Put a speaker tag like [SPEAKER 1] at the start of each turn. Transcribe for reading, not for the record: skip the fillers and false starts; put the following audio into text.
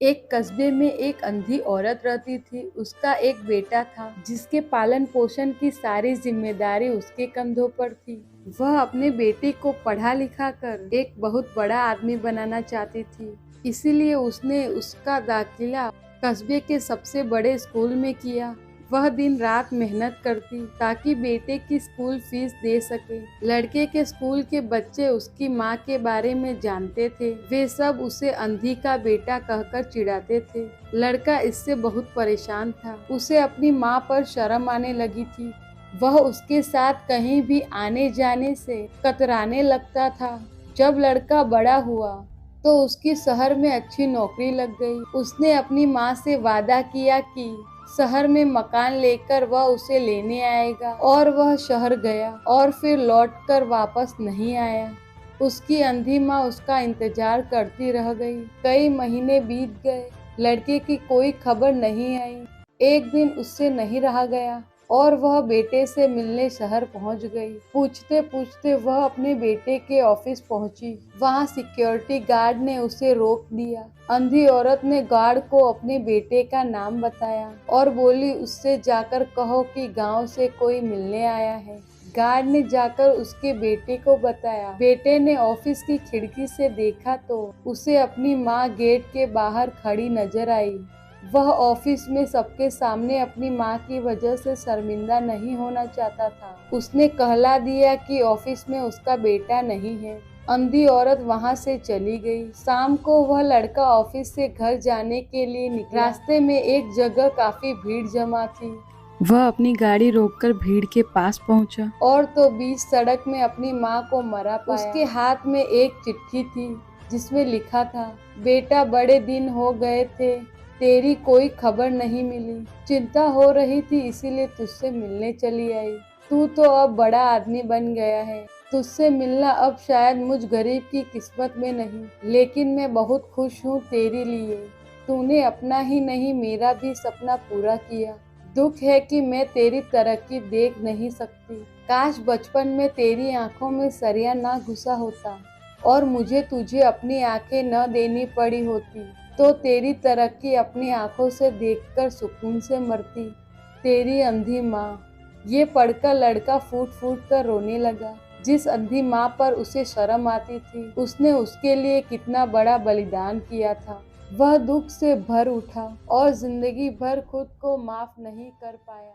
[SPEAKER 1] एक कस्बे में एक अंधी औरत रहती थी। उसका एक बेटा था जिसके पालन पोषण की सारी जिम्मेदारी उसके कंधों पर थी। वह अपने बेटे को पढ़ा लिखा कर एक बहुत बड़ा आदमी बनाना चाहती थी। इसीलिए उसने उसका दाखिला कस्बे के सबसे बड़े स्कूल में किया। वह दिन रात मेहनत करती ताकि बेटे की स्कूल फीस दे सके। लड़के के स्कूल के बच्चे उसकी माँ के बारे में जानते थे। वे सब उसे अंधी का बेटा कहकर चिढ़ाते थे। लड़का इससे बहुत परेशान था। उसे अपनी माँ पर शर्म आने लगी थी। वह उसके साथ कहीं भी आने जाने से कतराने लगता था। जब लड़का बड़ा हुआ तो उसकी शहर में अच्छी नौकरी लग गई। उसने अपनी माँ से वादा किया कि शहर में मकान लेकर वह उसे लेने आएगा, और वह शहर गया और फिर लौटकर वापस नहीं आया। उसकी अंधी माँ उसका इंतजार करती रह गई। कई महीने बीत गए, लड़के की कोई खबर नहीं आई। एक दिन उससे नहीं रहा गया और वह बेटे से मिलने शहर पहुंच गई। पूछते पूछते वह अपने बेटे के ऑफिस पहुंची। वहां सिक्योरिटी गार्ड ने उसे रोक दिया। अंधी औरत ने गार्ड को अपने बेटे का नाम बताया और बोली, उससे जाकर कहो कि गांव से कोई मिलने आया है। गार्ड ने जाकर उसके बेटे को बताया। बेटे ने ऑफिस की खिड़की से देखा तो उसे अपनी माँ गेट के बाहर खड़ी नजर आई। वह ऑफिस में सबके सामने अपनी माँ की वजह से शर्मिंदा नहीं होना चाहता था। उसने कहला दिया कि ऑफिस में उसका बेटा नहीं है। अंधी औरत वहां से चली गई। शाम को वह लड़का ऑफिस से घर जाने के लिए निकला। रास्ते में एक जगह काफी भीड़ जमा थी।
[SPEAKER 2] वह अपनी गाड़ी रोककर भीड़ के पास पहुंचा
[SPEAKER 1] और तो बीच सड़क में अपनी माँ को मरा पाया। उसके हाथ में एक चिट्ठी थी जिसमें लिखा था, बेटा बड़े दिन हो गए थे, तेरी कोई खबर नहीं मिली। चिंता हो रही थी इसीलिए तुझसे मिलने चली आई। तू तो अब बड़ा आदमी बन गया है। तुझसे मिलना अब शायद मुझ गरीब की किस्मत में नहीं, लेकिन मैं बहुत खुश हूँ तेरे लिए। तूने अपना ही नहीं मेरा भी सपना पूरा किया। दुख है कि मैं तेरी तरक्की देख नहीं सकती। काश बचपन में तेरी आंखों में सरिया ना घुसा होता और मुझे तुझे अपनी आंखें न देनी पड़ी होती, तो तेरी तरक्की अपनी आंखों से देखकर सुकून से मरती। तेरी अंधी माँ। ये पढ़कर लड़का फूट फूट कर रोने लगा। जिस अंधी माँ पर उसे शर्म आती थी, उसने उसके लिए कितना बड़ा बलिदान किया था। वह दुख से भर उठा और जिंदगी भर खुद को माफ नहीं कर पाया।